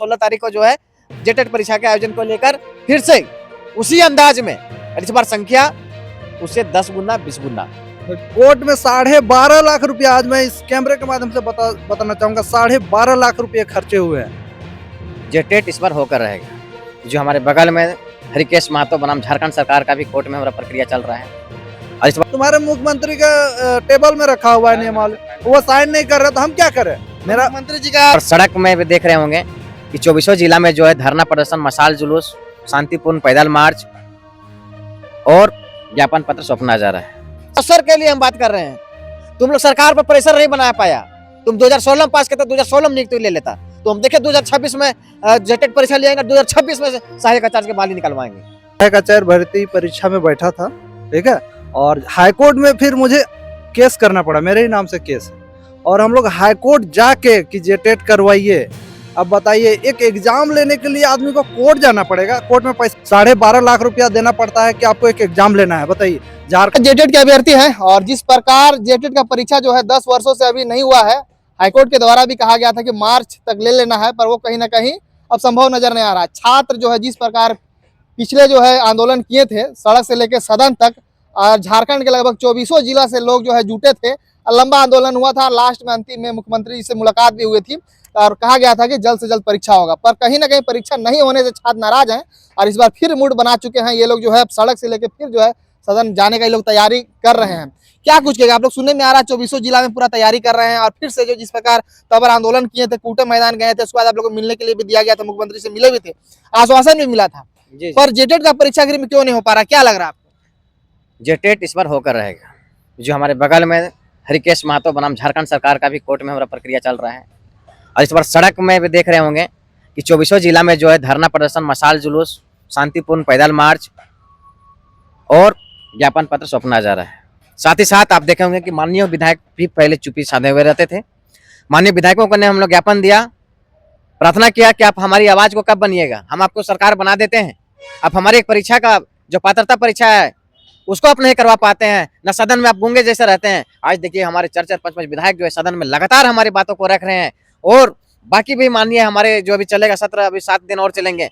16 तारीख को जो है जेटेट परीक्षा के आयोजन को लेकर फिर से उसी अंदाज में इस बार संख्या उससे 10 गुना 20 गुना कोर्ट में 12.5 लाख रुपया, आज मैं इस कैमरे के माध्यम से बताना चाहूंगा, 12.5 लाख रुपये खर्चे हुए हैं। जेटेट इस बार होकर रहेगा। जो हमारे बगल में हरिकेश महतो बनाम झारखंड सरकार का भी कोर्ट में हमारा प्रक्रिया चल रहा है और इस बार तुम्हारे मुख्यमंत्री का टेबल में रखा हुआ है नियमावली, वो साइन नहीं कर रहे तो हम क्या करें। मेरा मंत्री जी का और सड़क में भी देख रहे होंगे कि 24 जिला में जो है धरना प्रदर्शन, मशाल जुलूस, शांतिपूर्ण पैदल मार्च और ज्ञापन पत्र सौंपना जा रहा है। अवसर के लिए हम बात कर रहे हैं। तुम लोग सरकार पर प्रेशर नहीं बना पाया। तुम 2016 में पास करते, 2016 में नियुक्ति ले लेता तो हम देखे 2026 में जेटेट परीक्षा ले आएंगे, 2026 में सहायक आचार्य के बाल ही निकलवाएंगे। सहायक आचार्य भर्ती परीक्षा में बैठा था, ठीक है, और हाईकोर्ट में फिर मुझे केस करना पड़ा, मेरे ही नाम से केस है, और हम लोग हाईकोर्ट जाके कि जेटेट करवाइए। अब बताइए, एक एग्जाम लेने के लिए आदमी को कोर्ट जाना पड़ेगा, कोर्ट में पैसा 12.5 लाख रुपया देना पड़ता है कि आपको एक एग्जाम लेना है। बताइए, झारखंड जेटेट के अभ्यर्थी हैं और जिस प्रकार जेटेट का परीक्षा जो है 10 वर्षों से अभी नहीं हुआ है, हाईकोर्ट के द्वारा भी कहा गया था कि मार्च तक ले लेना है, पर वो कहीं ना कहीं अब संभव नजर नहीं आ रहा है। छात्र जो है जिस प्रकार पिछले जो है आंदोलन किए थे सड़क से लेकर सदन तक, और झारखंड के लगभग 24 जिला से लोग जो है जुटे थे, लंबा आंदोलन हुआ था। लास्ट में अंतिम में मुख्यमंत्री जी से मुलाकात भी हुई थी और कहा गया था कि जल्द से जल्द परीक्षा होगा, पर कहीं ना कहीं परीक्षा नहीं होने से छात्र नाराज हैं और इस बार फिर मूड बना चुके हैं। ये लोग जो है सड़क से लेकर फिर जो है सदन जाने का ये लोग तैयारी कर रहे हैं। क्या कुछ कहेगा आप लोग? सुनने में आ रहा है 24 जिला में पूरा तैयारी कर रहे हैं और फिर से जो जिस प्रकार तबर आंदोलन किए थे, कूटे मैदान गए थे, उसके बाद आप लोग को मिलने के लिए भी दिया गया था, मुख्यमंत्री से मिले भी थे, आश्वासन भी मिला था, पर जेटेट का परीक्षा गृह में क्यों नहीं हो पा रहा, क्या लग रहा है आपको? जेटेट इस बार होकर रहेगा। जो हमारे बगल में हरिकेश महतो बनाम झारखंड सरकार का भी कोर्ट में हमारा प्रक्रिया चल रहा है और इस बार सड़क में भी देख रहे होंगे कि 24 जिला में जो है धरना प्रदर्शन, मशाल जुलूस, शांतिपूर्ण पैदल मार्च और ज्ञापन पत्र सौंपना जा रहा है। साथ ही साथ आप देखे होंगे कि माननीय विधायक भी पहले चुप्पी साधे हुए रहते थे। माननीय विधायकों को ने हम लोग ज्ञापन दिया, प्रार्थना किया कि आप हमारी आवाज को कब बनिएगा, हम आपको सरकार बना देते हैं। आप हमारी एक परीक्षा का जो पात्रता परीक्षा है उसको आप नहीं करवा पाते हैं, न सदन में आप गूंगे जैसे रहते हैं। आज देखिए हमारे 4-4, 5-5 विधायक जो है सदन में लगातार हमारी बातों को रख रहे हैं और बाकी भी माननीय हमारे जो अभी चलेगा सत्र, अभी 7 दिन और चलेंगे,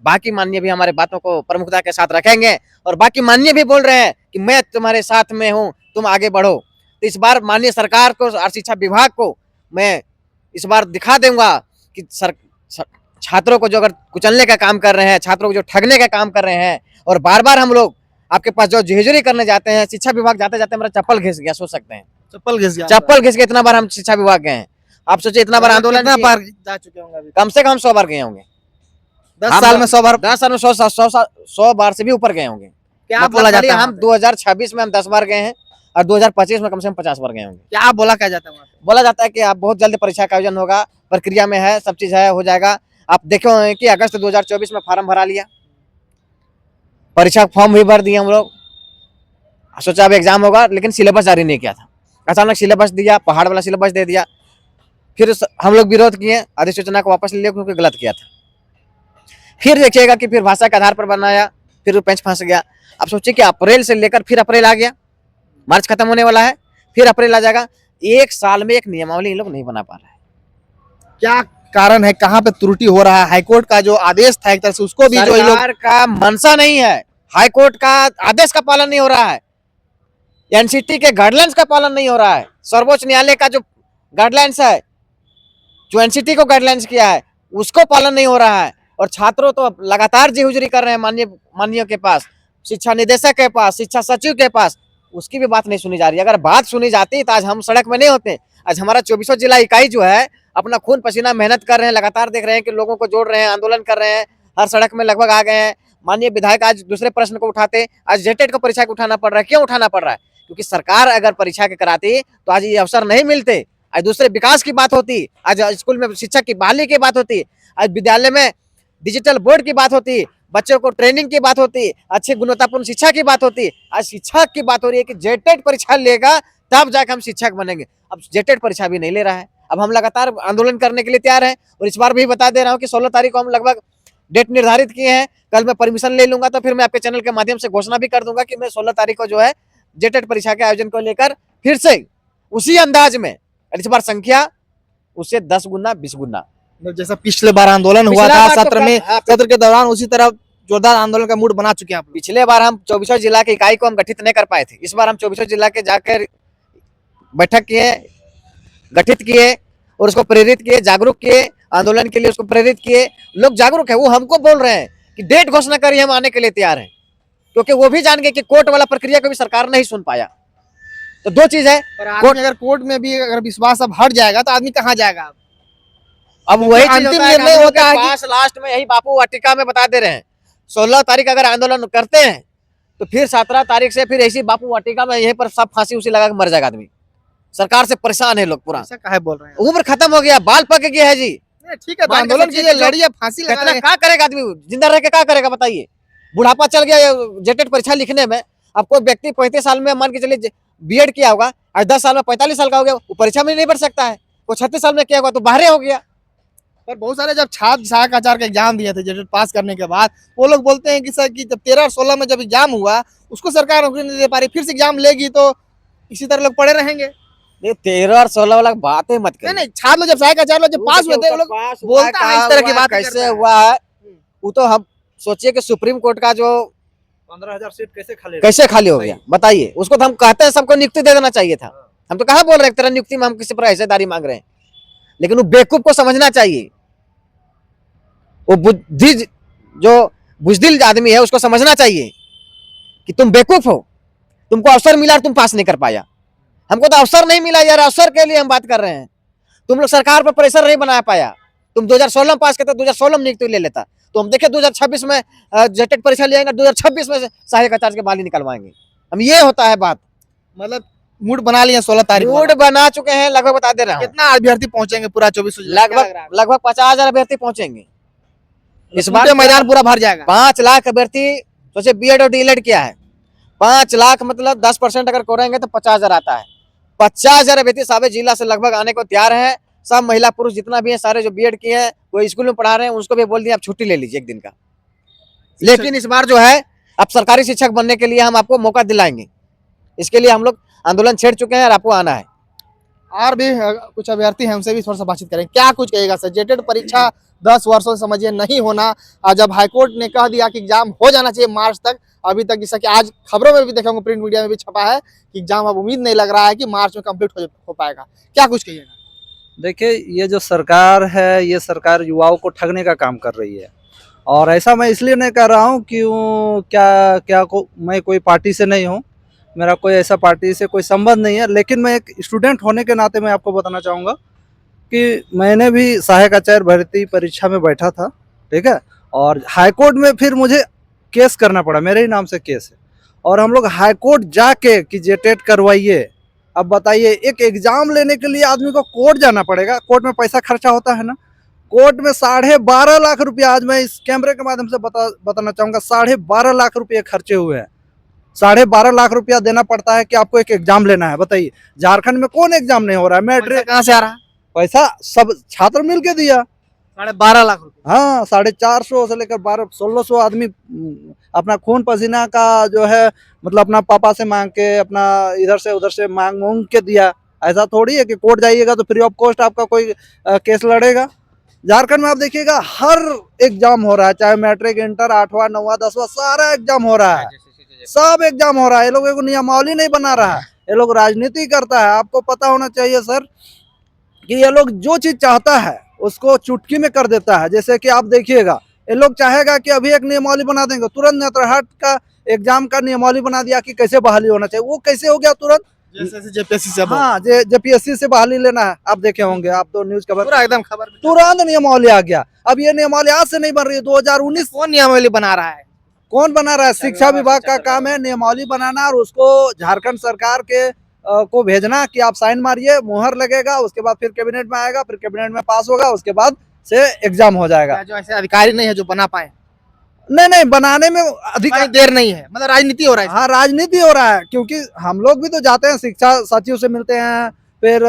बाकी माननीय भी हमारी बातों को प्रमुखता के साथ रखेंगे और बाकी माननीय भी बोल रहे हैं कि मैं तुम्हारे साथ में हूँ, तुम आगे बढ़ो। तो इस बार माननीय सरकार को और शिक्षा विभाग को मैं इस बार दिखा दूंगा कि छात्रों को जो अगर कुचलने का काम कर रहे हैं, छात्रों को जो ठगने का काम कर रहे हैं और बार बार हम लोग आपके पास जो जेहजूरी करने जाते हैं, शिक्षा विभाग जाते जाते मेरा चप्पल घिस गया, सोच सकते हैं, चप्पल घिस गया। इतना बार हम शिक्षा विभाग गए हैं, आप सोचिए इतना बार आंदोलन बार जा चुके होंगे, कम से कम 100 बार गए होंगे। 10 साल में 100 बार, 10 साल में 100 बार से भी ऊपर गए होंगे। क्या बोला जाता है? हम 2026 में हम 10 बार गए हैं और 2025 में कम से कम 50 बार गए होंगे। क्या बोला क्या जाता है? बोला जाता है कि आप बहुत जल्द परीक्षा का आयोजन होगा, प्रक्रिया में है, सब चीज है, हो जाएगा। आप देखे होंगे कि अगस्त 2024 में फॉर्म भरा लिया, परीक्षा फॉर्म भी भर दिए हम लोग, सोचा अब एग्जाम होगा, लेकिन सिलेबस जारी नहीं किया था। अचानक सिलेबस दिया, पहाड़ वाला सिलेबस दे दिया, फिर हम लोग विरोध किए, अधिसूचना को वापस ले लिया क्योंकि गलत किया था। फिर देखिएगा कि फिर भाषा के आधार पर बनाया, फिर पेंच फंस गया। अब सोचिए कि अप्रैल से लेकर फिर अप्रैल आ गया, मार्च खत्म होने वाला है, फिर अप्रैल आ जाएगा। 1 साल में एक नियमावली इन लोग नहीं बना पा रहे हैं। क्या कारण है, कहाँ पे त्रुटि हो रहा है? हाईकोर्ट का जो आदेश था एक तरह से उसको भी जो ये लोग सरकार का मनसा नहीं है, हाईकोर्ट का आदेश का पालन नहीं हो रहा है, एनसीटी के गाइडलाइंस का पालन नहीं हो रहा है, सर्वोच्च न्यायालय का जो गाइडलाइंस है, जो एनसीटी को गाइडलाइंस किया है, उसको पालन नहीं हो रहा है। और छात्रों तो लगातार जेहुजरी कर रहे हैं माननीय के पास, शिक्षा निदेशक के पास, शिक्षा सचिव के पास, उसकी भी बात नहीं सुनी जा रही। अगर बात सुनी जाती तो आज हम सड़क में नहीं होते। आज हमारा 24 जिला इकाई जो है अपना खून पसीना मेहनत कर रहे हैं, लगातार देख रहे हैं कि लोगों को जोड़ रहे हैं, आंदोलन कर रहे हैं, हर सड़क में लगभग आ गए हैं। माननीय विधायक आज दूसरे प्रश्न को उठाते, आज जेटेट को परीक्षा को उठाना पड़ रहा है। क्यों उठाना पड़ रहा है? क्योंकि सरकार अगर परीक्षा के कराती तो आज ये अवसर नहीं मिलते, आज दूसरे विकास की बात होती, आज स्कूल में शिक्षक की बहाली की बात होती, आज विद्यालय में डिजिटल बोर्ड की बात होती, बच्चों को ट्रेनिंग की बात होती, अच्छी गुणवत्तापूर्ण शिक्षा की बात होती। आज शिक्षक की बात हो रही है कि जेटेट परीक्षा लेगा तब जाकर हम शिक्षक बनेंगे। अब जेटेट परीक्षा भी नहीं ले रहा है। अब हम लगातार आंदोलन करने के लिए तैयार हैं और इस बार भी बता दे रहा हूँ कि 16 तारीख को हम लगभग डेट निर्धारित किए हैं। कल मैं परमिशन ले लूंगा तो फिर मैं आपके चैनल के माध्यम से घोषणा भी कर दूंगा कि मैं 16 तारीख को जो है जेटेट परीक्षा के आयोजन को लेकर फिर से उसी अंदाज में इस बार संख्या उससे 10 गुना 20 गुना जैसा पिछले बार आंदोलन हुआ पिछला था बार तो सत्र में, हाँ, सत्र के दौरान उसी तरह जोरदार आंदोलन का मूड बना चुके हैं आप लोग। पिछले बार हम 24 जिला की इकाई को हम गठित नहीं कर पाए थे। इस बार हम 24 जिला के जाकर बैठक किए, गठित किए और उसको प्रेरित किए, जागरूक किए, आंदोलन के लिए उसको प्रेरित किए। लोग जागरूक है, वो हमको बोल रहे हैं कि डेट घोषणा करिए, हम आने के लिए तैयार हैं, क्योंकि वो भी जान गए कि कोर्ट वाला प्रक्रिया को भी सरकार नहीं सुन पाया। तो दो चीज है, पर आदमी अगर कोर्ट में भी अगर विश्वास अब हट जाएगा तो आदमी कहाँ जाएगा अब? अब वही चीज अंतिम होता है कि निर्णय हम लोग होता है के कि- पास लास्ट में यही बापू वाटिका में बता दे रहे हैं, 16 तारीख अगर आंदोलन करते हैं तो फिर 17 तारीख से फिर ऐसी बापू वाटिका में यहीं पर सब फांसी उसी लगा के मर जाएगा आदमी। सरकार से परेशान है लोग पूरा, ऐसा काहे बोल रहे हैं? उम्र खत्म हो गया, बाल पक गया है जी। नहीं, ठीक है तो मान के आंदोलन सोचिए कीजिए, कि जो- लड़िए, फांसी लगा कितना लेंगे। क्या करेगा आदमी, जिंदा रह के क्या करेगा बताइए। बुढ़ापा चल गया जेटेट परीक्षा लिखने में। अब कोई व्यक्ति 35 साल में मान के चलिए बीएड किया होगा, आज 10 साल में 45 साल का हो गया, वो परीक्षा में नहीं बढ़ सकता है। कोई 36 साल में किया होगा तो बाहर हो गया। पर बहुत सारे जब छात्र सहायक आचार्य का एग्जाम दिए थे जेटेट पास करने के बाद, वो लोग बोलते हैं कि सर कि जब 13 और 16 में जब एग्जाम हुआ उसको सरकार नौकरी नहीं दे पा रही, फिर से एग्जाम लेगी तो इसी तरह लोग पड़े रहेंगे। ये 13 और 16 वाला बातें मत नहीं करिए। नहीं, छात्र लोग जब सहायक आचार्य लोग जब पास हुए थे वो लोग बोलता है इस तरह की बात कैसे हुआ है, वो तो हम सोचिए कि सुप्रीम कोर्ट का जो 15,000 सीट कैसे खाली हो गया बताइए। उसको तो हम कहते हैं सबको नियुक्ति दे देना चाहिए था। हम तो कहाँ बोल रहे हैं तेरा नियुक्ति में हम किसी पर हिस्सेदारी मांग रहे हैं, लेकिन वो बेवकूफ को समझना चाहिए। वो बुद्धि जो बुजदिल आदमी है उसको समझना चाहिए कि तुम बेवकूफ हो, तुमको अवसर मिला और तुम पास नहीं कर पाया। हमको तो अवसर नहीं मिला यार, अवसर के लिए हम बात कर रहे हैं। तुम लोग सरकार पर प्रेशर नहीं बना पाया। तुम 2016 में पास करते, 2016 में नियुक्ति ले लेता तो हम देखे 2026 में जेटेट परीक्षा लियाएंगे, 2026 में सहायक आचार्य के बाली निकलवाएंगे हम। ये होता है बात। मतलब मूड बना लिया 16 तारीख मूड बना चुके हैं, लगभग बता दे रहा हूँ। कितना अभ्यर्थी पहुंचेंगे पूरा 24 लगभग 50,000 अभ्यर्थी पहुंचेंगे इस बार। बार मैदान पूरा भर जाएगा। 5 लाख अभ्यर्थी सोचे बीएड और डीएलएड किया है। 5 लाख मतलब 10% अगर करेंगे तो 50,000 आता है। 50,000 अभ्यर्थी सारे जिला से लगभग आने को तैयार है। सब महिला पुरुष जितना भी है सारे जो बीएड किए हैं, वो स्कूल में पढ़ा रहे हैं, उसको भी बोल दिया आप छुट्टी ले लीजिए एक दिन का। लेकिन इस बार जो है अब सरकारी शिक्षक बनने के लिए हम आपको मौका दिलाएंगे। इसके लिए हम लोग आंदोलन छेड़ चुके हैं और आपको आना है। और भी कुछ अभ्यर्थी हैं, उनसे भी थोड़ा सा बातचीत करें। क्या कुछ कहेगा सर? जेटेट परीक्षा 10 वर्षों से समझिए नहीं होना, और जब हाईकोर्ट ने कह दिया कि एग्जाम हो जाना चाहिए मार्च तक, अभी तक जैसा कि आज खबरों में भी देखा होंगे, प्रिंट मीडिया में भी छपा है कि एग्जाम अब उम्मीद नहीं लग रहा है कि मार्च में कंप्लीट हो पाएगा। क्या कुछ कहिएगा? देखिए, ये जो सरकार है, ये सरकार युवाओं को ठगने का काम कर रही है। और ऐसा मैं इसलिए नहीं कर रहा हूँ कि मैं कोई पार्टी से नहीं हूँ, मेरा कोई ऐसा पार्टी से कोई संबंध नहीं है। लेकिन मैं एक स्टूडेंट होने के नाते मैं आपको बताना चाहूँगा कि मैंने भी सहायक आचार्य भर्ती परीक्षा में बैठा था, ठीक है। और हाईकोर्ट में फिर मुझे केस करना पड़ा, मेरे ही नाम से केस है। और हम लोग हाईकोर्ट जाके कि जेटेट करवाइए। अब बताइए, एक एग्जाम लेने के लिए आदमी को कोर्ट जाना पड़ेगा, कोर्ट में पैसा खर्चा होता है ना। कोर्ट में 12.5 लाख रुपया, आज मैं इस कैमरे के माध्यम से बताना चाहूँगा, 12.5 लाख रुपये खर्चे हुए हैं। 12.5 लाख रुपया देना पड़ता है कि आपको एक एग्जाम लेना है। बताइए, झारखंड में कौन एग्जाम नहीं हो रहा है? पैसा कहाँ से आ रहा है? पैसा सब छात्र मिल के दिया। 12.5 लाख रुपए। हाँ, 450 से लेकर 1600 आदमी अपना खून पसीना का जो है, मतलब अपना पापा से मांग के, अपना इधर से उधर से मांग के दिया। ऐसा थोड़ी है कि कोर्ट जाइएगा तो फ्री ऑफ कॉस्ट आपका कोई केस लड़ेगा। झारखंड में आप देखिएगा हर एग्जाम हो रहा है, चाहे मैट्रिक, इंटर, 8वां 9वां 10वां, सारा एग्जाम हो रहा है, सब एग्जाम हो रहा है। ये लोग एक नियमावली नहीं बना रहा है, ये लोग राजनीति करता है। आपको पता होना चाहिए सर कि ये लोग जो चीज चाहता है उसको चुटकी में कर देता है। जैसे कि आप देखिएगा, ये लोग चाहेगा कि अभी एक नियमावली बना देंगे, तुरंत नेत्रहाट का एग्जाम का नियमावली बना दिया कि कैसे बहाली होना चाहिए। वो कैसे हो गया तुरंत? जैसे जेपीएससी से हाँ, जेपीएससी से बहाली लेना है, आप देखे होंगे, आप तो न्यूज पूरा खबर, एकदम खबर। तुरंत नियमावली आ गया। अब ये नियमावली आज से नहीं बन रही है, 2019। कौन नियमावली बना रहा है? कौन बना रहा है? शिक्षा विभाग का काम है नियमावली बनाना, और उसको झारखंड सरकार के को भेजना कि आप साइन मारिए, मोहर लगेगा, उसके बाद फिर कैबिनेट में आएगा, फिर कैबिनेट में पास होगा, उसके बाद से एग्जाम हो जाएगा। जो ऐसे अधिकारी नहीं है जो बना पाए? नहीं, बनाने में अधिकार देर नहीं है, मतलब राजनीति हो रहा है। हाँ, राजनीति हो रहा है, क्योंकि हम लोग भी तो जाते हैं, शिक्षा सचिव से मिलते हैं, फिर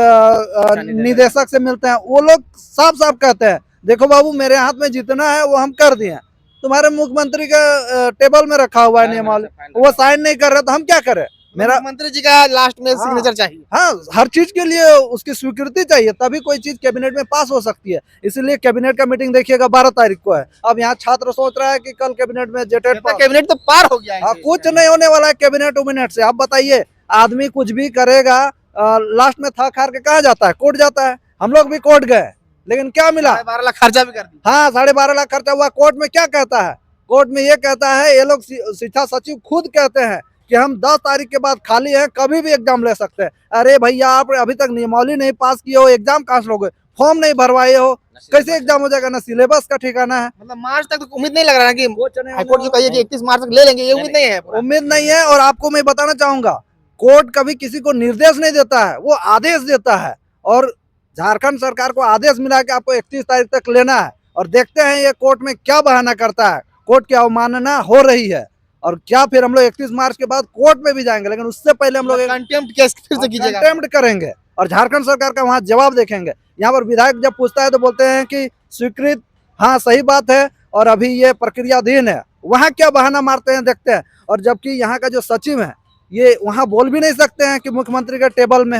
निदेशक से मिलते हैं। वो लोग साफ साफ कहते हैं, देखो बाबू, मेरे हाथ में जितना है वो हम कर दिए, तुम्हारे मुख्यमंत्री के टेबल में रखा हुआ है नियमावली, वो साइन नहीं कर रहे तो हम क्या करें? मेरा मंत्री जी का लास्ट में हाँ। सिग्नेचर चाहिए। हाँ, हर चीज के लिए उसकी स्वीकृति चाहिए, तभी कोई चीज कैबिनेट में पास हो सकती है। इसलिए कैबिनेट का मीटिंग देखिएगा 12 तारीख को है। अब यहाँ छात्र सोच रहा है कि कल कैबिनेट में जेटेट कैबिनेट तो पार हो गया है। हाँ, कुछ नहीं होने वाला है कैबिनेट उबिनेट से। आप बताइए, आदमी कुछ भी करेगा, लास्ट में थक हार के कहाँ जाता है? कोर्ट जाता है। हम लोग भी कोर्ट गए, लेकिन क्या मिला? 12 लाख खर्चा भी कर दिया। हाँ, 12.5 लाख खर्चा हुआ। कोर्ट में क्या कहता है? कोर्ट में ये कहता है, ये लोग शिक्षा सचिव खुद कहते हैं कि हम 10 तारीख के बाद खाली हैं, कभी भी एग्जाम ले सकते हैं। अरे भैया, आप अभी तक नियमावली नहीं पास किए हो, एग्जाम कहाँ से लोगे? फॉर्म नहीं भरवाए हो, कैसे एग्जाम हो जाएगा? ना सिलेबस का ठिकाना है। मतलब मार्च तक तो उम्मीद नहीं लग रहा है कि हाईकोर्ट जो कहिए कि नहीं। 31 मार्च तक ले लेंगे, ये उम्मीद नहीं है। उम्मीद नहीं है। और आपको मैं बताना चाहूंगा, कोर्ट कभी किसी को निर्देश नहीं देता है, वो आदेश देता है। और झारखंड सरकार को आदेश मिला कि आपको 31 तारीख तक लेना है। और देखते हैं ये कोर्ट में क्या बहाना करता है। कोर्ट की अवमानना हो रही है, और क्या फिर हम लोग 31 मार्च के बाद कोर्ट में भी जाएंगे, लेकिन उससे पहले हम लोग कंटेम्प्ट केस फिर से कीजिएगा। कंटेम्प्ट करेंगे और झारखंड सरकार का वहाँ जवाब देखेंगे। यहाँ पर विधायक जब पूछता है तो बोलते हैं कि स्वीकृत, हाँ सही बात है, और अभी ये प्रक्रियाधीन है। वहाँ क्या बहाना मारते हैं, देखते हैं। और जबकि यहाँ का जो सचिव है, ये वहाँ बोल भी नहीं सकते हैं कि मुख्यमंत्री के टेबल में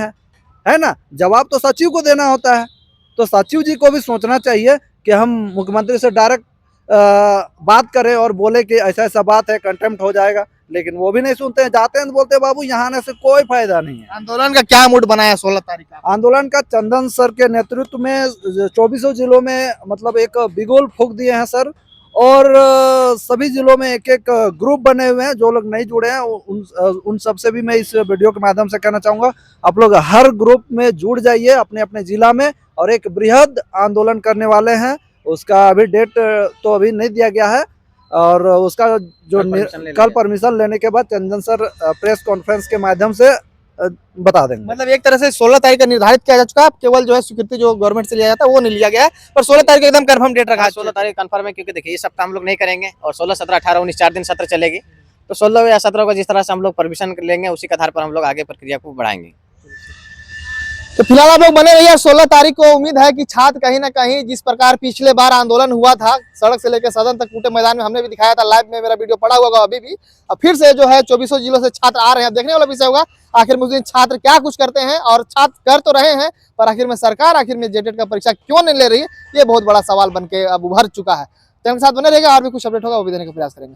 है ना? जवाब तो सचिव को देना होता है। तो सचिव जी को भी सोचना चाहिए कि हम मुख्यमंत्री से डायरेक्ट बात करें और बोले कि ऐसा ऐसा बात है, कंटेम्प्ट हो जाएगा। लेकिन वो भी नहीं सुनते हैं, जाते हैं तो बोलते हैं बाबू यहाँ आने से कोई फायदा नहीं है। आंदोलन का क्या मूड बनाया 16 तारीख का? आंदोलन का चंदन सर के नेतृत्व में 24 जिलों में मतलब एक बिगुल फूंक दिए हैं सर। और सभी जिलों में एक एक ग्रुप बने हुए हैं। जो लोग नहीं जुड़े हैं उन सबसे भी मैं इस वीडियो के माध्यम से कहना चाहूँगा, आप लोग हर ग्रुप में जुड़ जाइए अपने अपने जिला में, और एक बृहद आंदोलन करने वाले हैं। उसका अभी डेट तो अभी नहीं दिया गया है, और उसका जो कल परमिशन लेने के बाद चंदन सर प्रेस कॉन्फ्रेंस के माध्यम से बता देंगे। मतलब एक तरह से 16 तारीख का निर्धारित किया जा चुका है। केवल जो है स्वीकृति जो गवर्नमेंट से लिया जाता है वो नहीं लिया गया है, पर 16 तारीख एकदम कंफर्म डेट रखा है। 16 तारीख कंफर्म है, क्योंकि देखिए ये सप्ताह हम लोग नहीं करेंगे, और 16, 17, 18, 19 4 दिन सत्र चलेगी। तो 16 या 17 को जिस तरह से हम लोग परमिशन लेंगे, उसी के आधार पर हम लोग आगे प्रक्रिया को बढ़ाएंगे। तो फिलहाल आप लोग बने रहिए। 16 तारीख को उम्मीद है कि छात्र कहीं ना कहीं, जिस प्रकार पिछले बार आंदोलन हुआ था, सड़क से लेकर सदन तक टूटे मैदान में, हमने भी दिखाया था लाइव में, मेरा वीडियो पड़ा हुआ होगा अभी भी। अब फिर से जो है 24 जिलों से छात्र आ रहे हैं। देखने वाला विषय होगा आखिर में उस दिन छात्र क्या कुछ करते हैं। और छात्र कर तो रहे हैं, पर आखिर में सरकार आखिर में जेटेट का परीक्षा क्यों नहीं ले रही है, ये बहुत बड़ा सवाल बन के अब उभर चुका है। चैनल के साथ बने रहेगा, और भी कुछ अपडेट होगा वो भी देने का प्रयास करेंगे।